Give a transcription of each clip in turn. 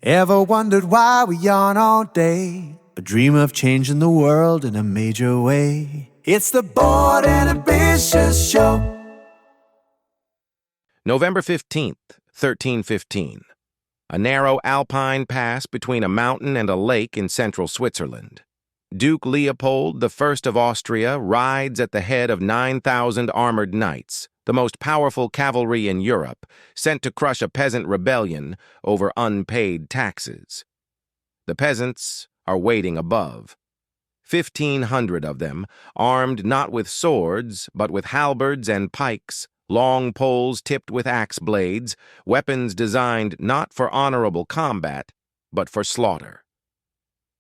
Ever wondered why we yawn all day, but dream of changing the world in a major way? It's the Bored and Ambitious Show. November 15th, 1315. A narrow Alpine pass between a mountain and a lake in central Switzerland. Duke Leopold I of Austria rides at the head of 9,000 armored knights, the most powerful cavalry in Europe, sent to crush a peasant rebellion over unpaid taxes. The peasants are waiting above. 1,500 of them, armed not with swords, but with halberds and pikes, long poles tipped with axe blades, weapons designed not for honorable combat, but for slaughter.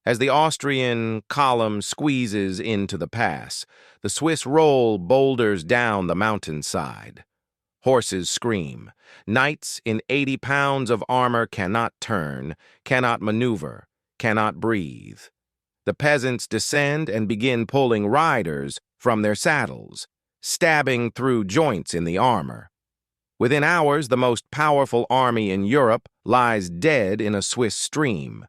As the Austrian column squeezes into the pass, the Swiss roll boulders down the mountainside. Horses scream. Knights in 80 pounds of armor cannot turn, cannot maneuver, cannot breathe. The peasants descend and begin pulling riders from their saddles, stabbing through joints in the armor. Within hours, the most powerful army in Europe lies dead in a Swiss stream.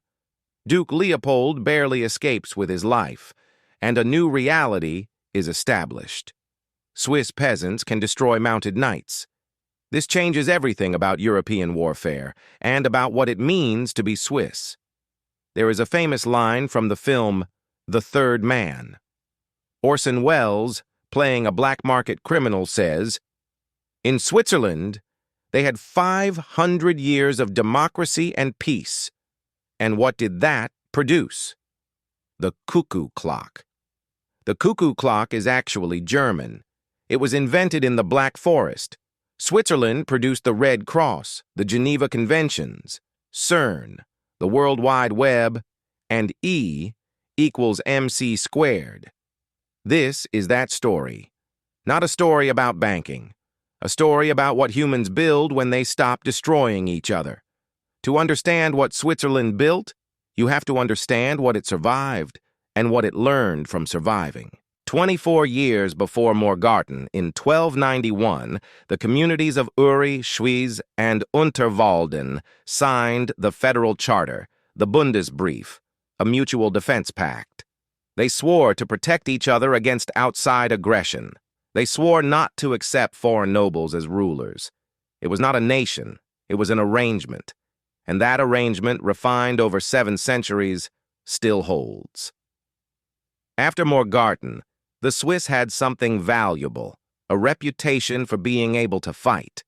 Duke Leopold barely escapes with his life, and a new reality is established. Swiss peasants can destroy mounted knights. This changes everything about European warfare and about what it means to be Swiss. There is a famous line from the film The Third Man. Orson Welles, playing a black market criminal, says, "In Switzerland, they had 500 years of democracy and peace. And what did that produce? The cuckoo-clock. The cuckoo-clock is actually German. It was invented in the Black Forest. Switzerland produced the Red Cross, the Geneva Conventions, CERN, the World Wide Web, and E equals MC squared. This is that story. Not a story about banking. A story about what humans build when they stop destroying each other. To understand what Switzerland built, you have to understand what it survived and what it learned from surviving. 24 years before Morgarten, in 1291, the communities of Uri, Schwyz, and Unterwalden signed the Federal Charter, the Bundesbrief, a mutual defense pact. They swore to protect each other against outside aggression. They swore not to accept foreign nobles as rulers. It was not a nation, it was an arrangement. And that arrangement, refined over 7 centuries, still holds. After Morgarten, the Swiss had something valuable, a reputation for being able to fight.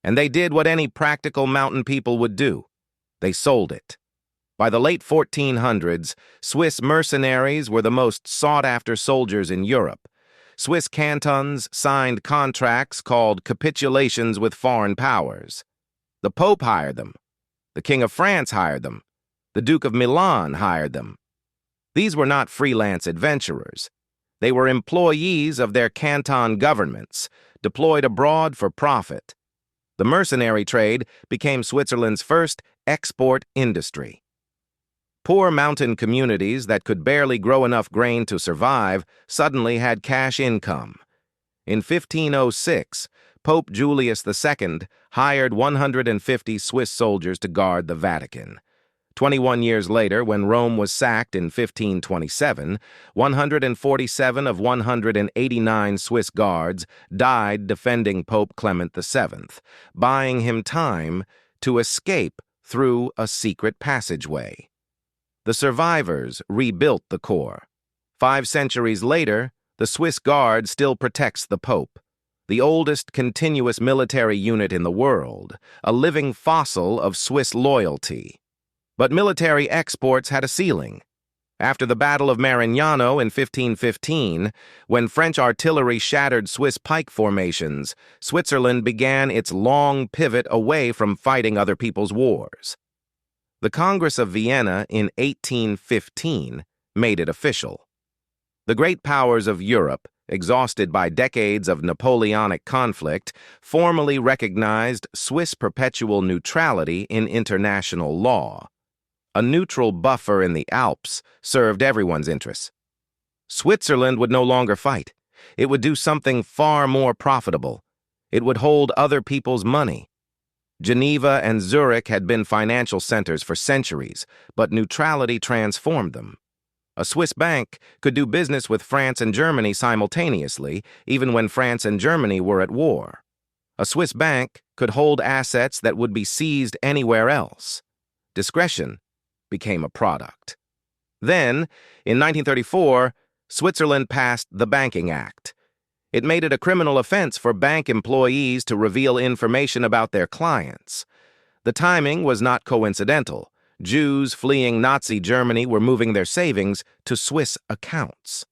And they did what any practical mountain people would do. They sold it. By the late 1400s, Swiss mercenaries were the most sought-after soldiers in Europe. Swiss cantons signed contracts called capitulations with foreign powers. The Pope hired them. The King of France hired them. The Duke of Milan hired them. These were not freelance adventurers. They were employees of their canton governments, deployed abroad for profit. The mercenary trade became Switzerland's first export industry. Poor mountain communities that could barely grow enough grain to survive suddenly had cash income. In 1506, Pope Julius II hired 150 Swiss soldiers to guard the Vatican. 21 years later, when Rome was sacked in 1527, 147 of 189 Swiss guards died defending Pope Clement VII, buying him time to escape through a secret passageway. The survivors rebuilt the core. 5 centuries later, the Swiss Guard still protects the Pope, the oldest continuous military unit in the world, a living fossil of Swiss loyalty. But military exports had a ceiling. After the Battle of Marignano in 1515, when French artillery shattered Swiss pike formations, Switzerland began its long pivot away from fighting other people's wars. The Congress of Vienna in 1815 made it official. The great powers of Europe, exhausted by decades of Napoleonic conflict, formally recognized Swiss perpetual neutrality in international law. A neutral buffer in the Alps served everyone's interests. Switzerland would no longer fight. It would do something far more profitable. It would hold other people's money. Geneva and Zurich had been financial centers for centuries, but neutrality transformed them. A Swiss bank could do business with France and Germany simultaneously, even when France and Germany were at war. A Swiss bank could hold assets that would be seized anywhere else. Discretion became a product. Then, in 1934, Switzerland passed the Banking Act. It made it a criminal offense for bank employees to reveal information about their clients. The timing was not coincidental. Jews fleeing Nazi Germany were moving their savings to Swiss accounts.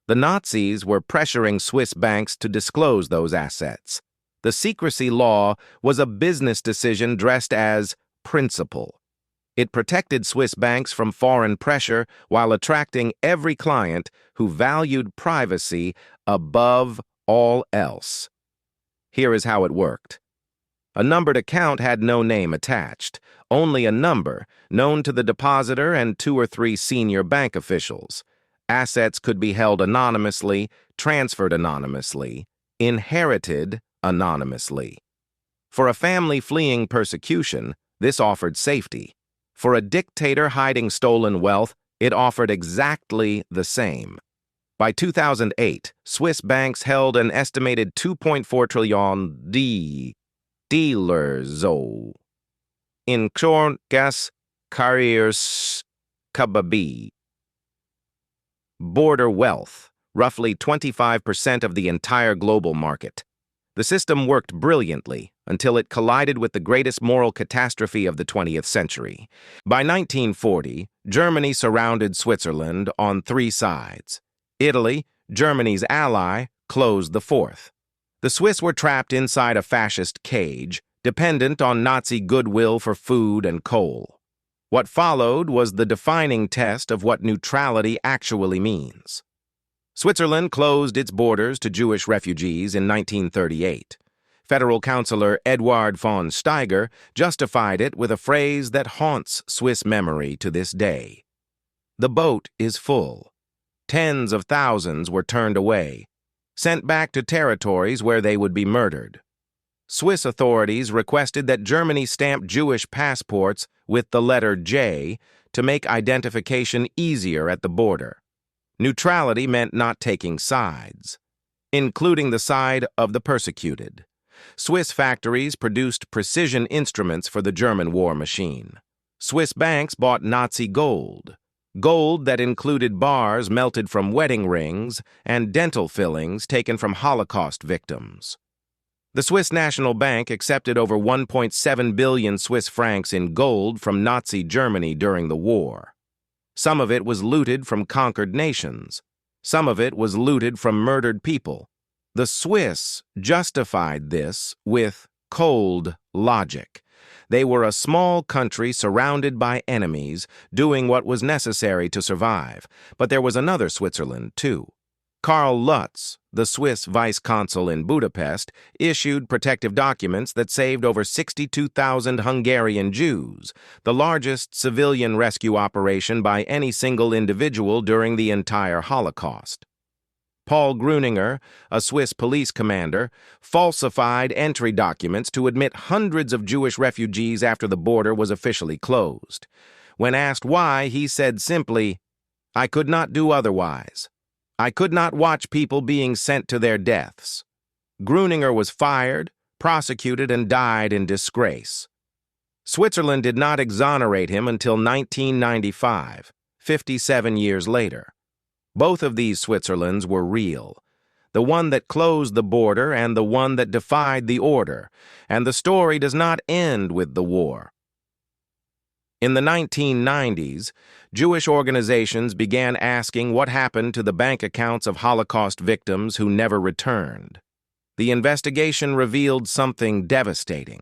The Nazis were pressuring Swiss banks to disclose those assets. The secrecy law was a business decision dressed as principle. It protected Swiss banks from foreign pressure while attracting every client who valued privacy above all else. Here is how it worked. A numbered account had no name attached, only a number, known to the depositor and 2 or 3 senior bank officials. Assets could be held anonymously, transferred anonymously, inherited anonymously. For a family fleeing persecution, this offered safety. For a dictator hiding stolen wealth, it offered exactly the same. By 2008, Swiss banks held an estimated 2.4 trillion dealers in gas carriers kababi. Border wealth, roughly 25% of the entire global market. The system worked brilliantly until it collided with the greatest moral catastrophe of the 20th century. By 1940, Germany surrounded Switzerland on 3 sides. Italy, Germany's ally, closed the 4th. The Swiss were trapped inside a fascist cage, dependent on Nazi goodwill for food and coal. What followed was the defining test of what neutrality actually means. Switzerland closed its borders to Jewish refugees in 1938. Federal Councilor Eduard von Steiger justified it with a phrase that haunts Swiss memory to this day. The boat is full. Tens of thousands were turned away, sent back to territories where they would be murdered. Swiss authorities requested that Germany stamp Jewish passports with the letter J to make identification easier at the border. Neutrality meant not taking sides, including the side of the persecuted. Swiss factories produced precision instruments for the German war machine. Swiss banks bought Nazi gold that included bars melted from wedding rings and dental fillings taken from Holocaust victims. The Swiss National Bank accepted over 1.7 billion Swiss francs in gold from Nazi Germany during the war. Some of it was looted from conquered nations. Some of it was looted from murdered people. The Swiss justified this with cold logic. They were a small country surrounded by enemies, doing what was necessary to survive. But there was another Switzerland, too. Karl Lutz, the Swiss vice consul in Budapest, issued protective documents that saved over 62,000 Hungarian Jews, the largest civilian rescue operation by any single individual during the entire Holocaust. Paul Gruninger, a Swiss police commander, falsified entry documents to admit hundreds of Jewish refugees after the border was officially closed. When asked why, he said simply, "I could not do otherwise. I could not watch people being sent to their deaths." Gruninger was fired, prosecuted, and died in disgrace. Switzerland did not exonerate him until 1995, 57 years later. Both of these Switzerlands were real, the one that closed the border and the one that defied the order, and the story does not end with the war. In the 1990s, Jewish organizations began asking what happened to the bank accounts of Holocaust victims who never returned. The investigation revealed something devastating.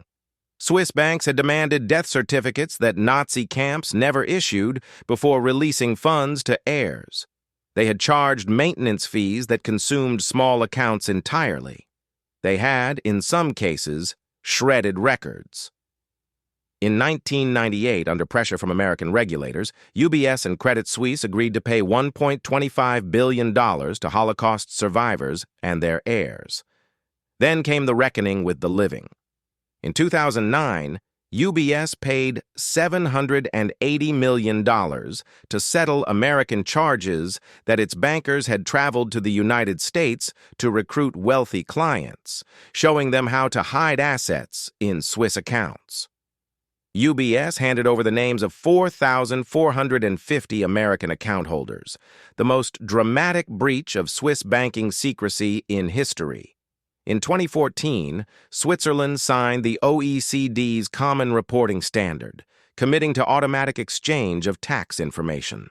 Swiss banks had demanded death certificates that Nazi camps never issued before releasing funds to heirs. They had charged maintenance fees that consumed small accounts entirely. They had, in some cases, shredded records. In 1998, under pressure from American regulators, UBS and Credit Suisse agreed to pay $1.25 billion to Holocaust survivors and their heirs. Then came the reckoning with the living. In 2009, UBS paid $780 million to settle American charges that its bankers had traveled to the United States to recruit wealthy clients, showing them how to hide assets in Swiss accounts. UBS handed over the names of 4,450 American account holders, the most dramatic breach of Swiss banking secrecy in history. In 2014, Switzerland signed the OECD's Common Reporting Standard, committing to automatic exchange of tax information.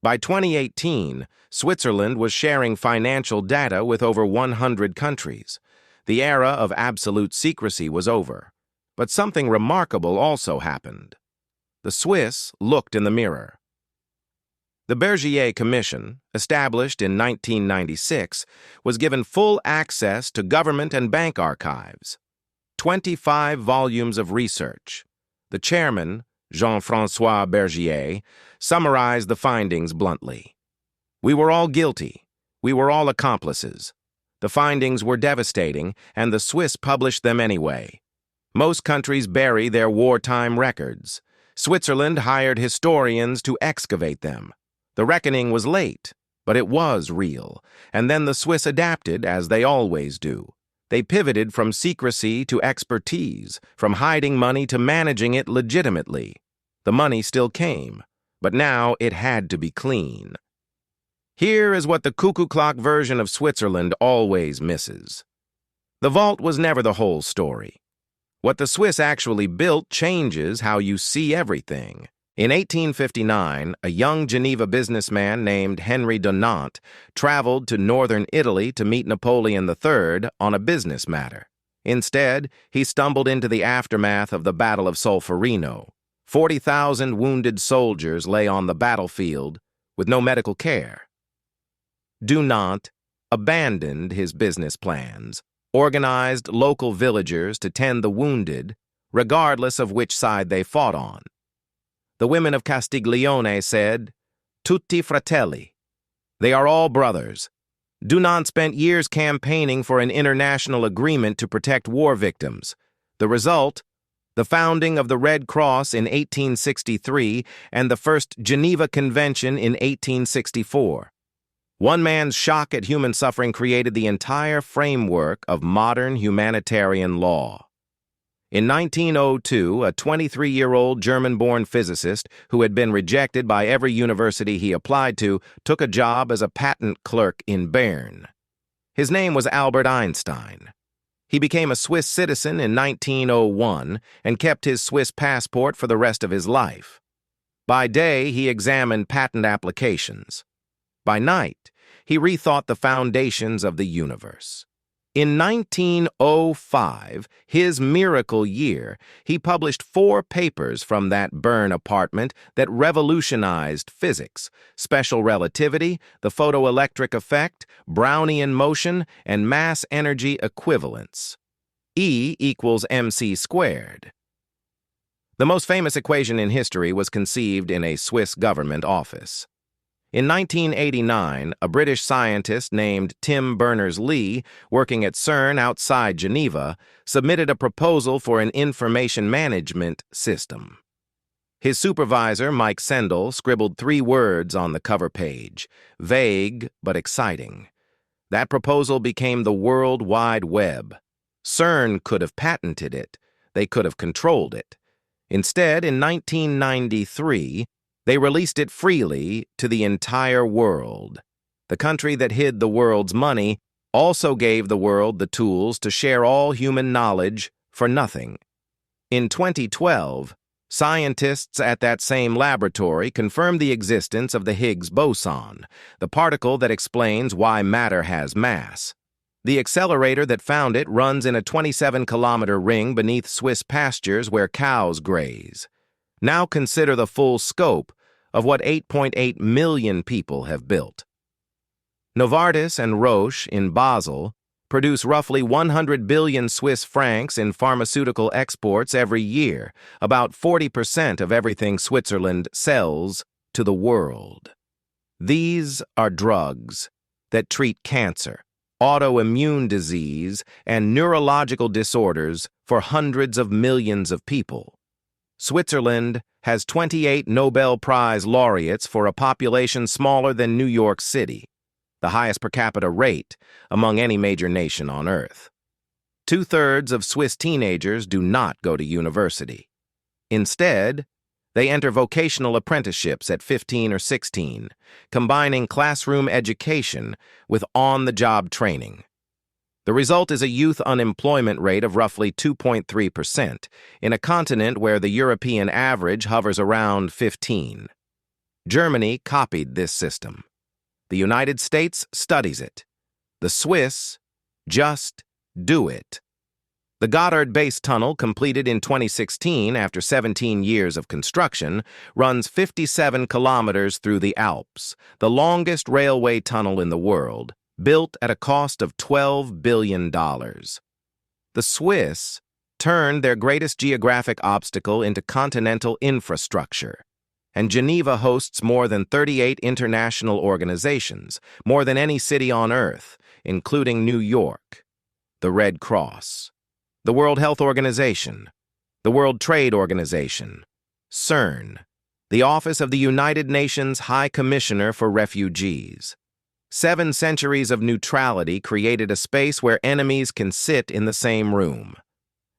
By 2018, Switzerland was sharing financial data with over 100 countries. The era of absolute secrecy was over. But something remarkable also happened. The Swiss looked in the mirror. The Bergier Commission, established in 1996, was given full access to government and bank archives. 25 volumes of research. The chairman, Jean-François Bergier, summarized the findings bluntly. We were all guilty. We were all accomplices. The findings were devastating, and the Swiss published them anyway. Most countries bury their wartime records. Switzerland hired historians to excavate them. The reckoning was late, but it was real, and then the Swiss adapted, as they always do. They pivoted from secrecy to expertise, from hiding money to managing it legitimately. The money still came, but now it had to be clean. Here is what the cuckoo-clock version of Switzerland always misses. The vault was never the whole story. What the Swiss actually built changes how you see everything. In 1859, a young Geneva businessman named Henry Dunant traveled to northern Italy to meet Napoleon III on a business matter. Instead, he stumbled into the aftermath of the Battle of Solferino. 40,000 wounded soldiers lay on the battlefield with no medical care. Dunant abandoned his business plans, organized local villagers to tend the wounded, regardless of which side they fought on. The women of Castiglione said, "Tutti fratelli." They are all brothers. Dunant spent years campaigning for an international agreement to protect war victims. The result? The founding of the Red Cross in 1863 and the first Geneva Convention in 1864. One man's shock at human suffering created the entire framework of modern humanitarian law. In 1902, a 23-year-old German-born physicist who had been rejected by every university he applied to took a job as a patent clerk in Bern. His name was Albert Einstein. He became a Swiss citizen in 1901 and kept his Swiss passport for the rest of his life. By day, he examined patent applications. By night, he rethought the foundations of the universe. In 1905, his miracle year, he published 4 papers from that Bern apartment that revolutionized physics: special relativity, the photoelectric effect, Brownian motion, and mass energy equivalence. E equals mc squared. The most famous equation in history was conceived in a Swiss government office. In 1989, a British scientist named Tim Berners-Lee, working at CERN outside Geneva, submitted a proposal for an information management system. His supervisor, Mike Sendall, scribbled 3 words on the cover page: vague but exciting. That proposal became the World Wide Web. CERN could have patented it. They could have controlled it. Instead, in 1993, they released it freely to the entire world. The country that hid the world's money also gave the world the tools to share all human knowledge for nothing. In 2012, scientists at that same laboratory confirmed the existence of the Higgs boson, the particle that explains why matter has mass. The accelerator that found it runs in a 27-kilometer ring beneath Swiss pastures where cows graze. Now consider the full scope of what 8.8 million people have built. Novartis and Roche in Basel produce roughly 100 billion Swiss francs in pharmaceutical exports every year, about 40% of everything Switzerland sells to the world. These are drugs that treat cancer, autoimmune disease, and neurological disorders for hundreds of millions of people. Switzerland has 28 Nobel Prize laureates for a population smaller than New York City, the highest per capita rate among any major nation on Earth. 2/3 of Swiss teenagers do not go to university. Instead, they enter vocational apprenticeships at 15 or 16, combining classroom education with on-the-job training. The result is a youth unemployment rate of roughly 2.3% in a continent where the European average hovers around 15. Germany copied this system. The United States studies it. The Swiss just do it. The Gotthard Base Tunnel, completed in 2016 after 17 years of construction, runs 57 kilometers through the Alps, the longest railway tunnel in the world, built at a cost of $12 billion. The Swiss turned their greatest geographic obstacle into continental infrastructure, and Geneva hosts more than 38 international organizations, more than any city on Earth, including New York, the Red Cross, the World Health Organization, the World Trade Organization, CERN, the Office of the United Nations High Commissioner for Refugees. 7 centuries of neutrality created a space where enemies can sit in the same room.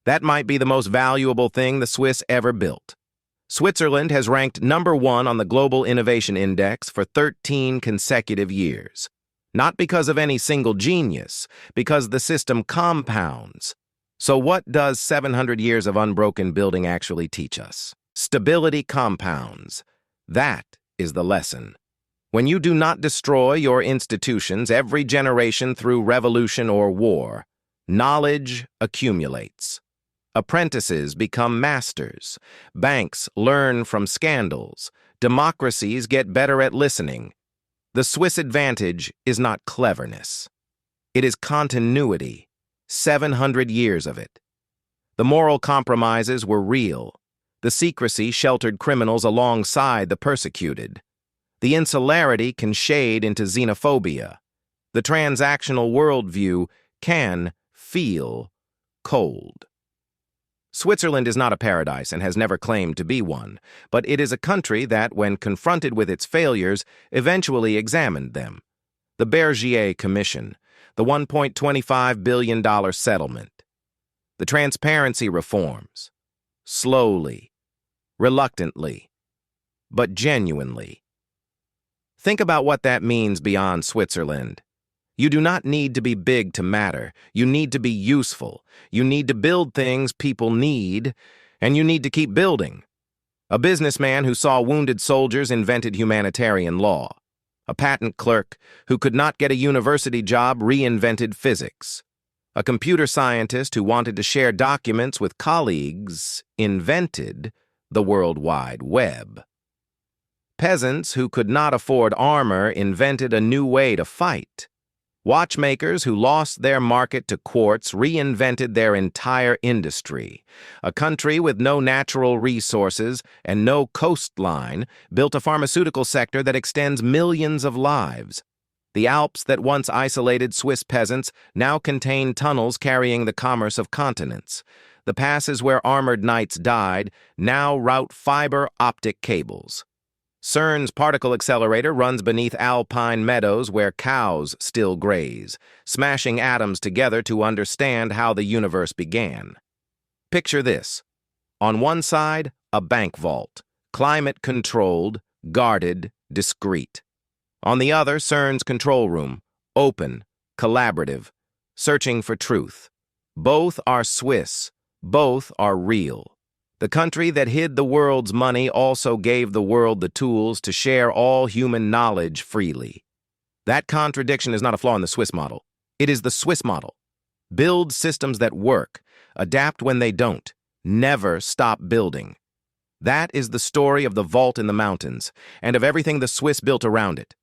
That might be the most valuable thing the Swiss ever built. Switzerland has ranked #1 on the Global Innovation Index for 13 consecutive years. Not because of any single genius, because the system compounds. So what does 700 years of unbroken building actually teach us? Stability compounds. That is the lesson. When you do not destroy your institutions every generation through revolution or war, knowledge accumulates. Apprentices become masters. Banks learn from scandals. Democracies get better at listening. The Swiss advantage is not cleverness. It is continuity. 700 years of it. The moral compromises were real. The secrecy sheltered criminals alongside the persecuted. The insularity can shade into xenophobia. The transactional worldview can feel cold. Switzerland is not a paradise and has never claimed to be one, but it is a country that, when confronted with its failures, eventually examined them. The Bergier Commission, the $1.25 billion settlement, the transparency reforms, slowly, reluctantly, but genuinely. Think about what that means beyond Switzerland. You do not need to be big to matter. You need to be useful. You need to build things people need, and you need to keep building. A businessman who saw wounded soldiers invented humanitarian law. A patent clerk who could not get a university job reinvented physics. A computer scientist who wanted to share documents with colleagues invented the World Wide Web. Peasants who could not afford armor invented a new way to fight. Watchmakers who lost their market to quartz reinvented their entire industry. A country with no natural resources and no coastline built a pharmaceutical sector that extends millions of lives. The Alps that once isolated Swiss peasants now contain tunnels carrying the commerce of continents. The passes where armored knights died now route fiber optic cables. CERN's particle accelerator runs beneath Alpine meadows where cows still graze, smashing atoms together to understand how the universe began. Picture this. On one side, a bank vault, climate-controlled, guarded, discreet. On the other, CERN's control room, open, collaborative, searching for truth. Both are Swiss. Both are real. The country that hid the world's money also gave the world the tools to share all human knowledge freely. That contradiction is not a flaw in the Swiss model. It is the Swiss model. Build systems that work, adapt when they don't, never stop building. That is the story of the vault in the mountains, and of everything the Swiss built around it.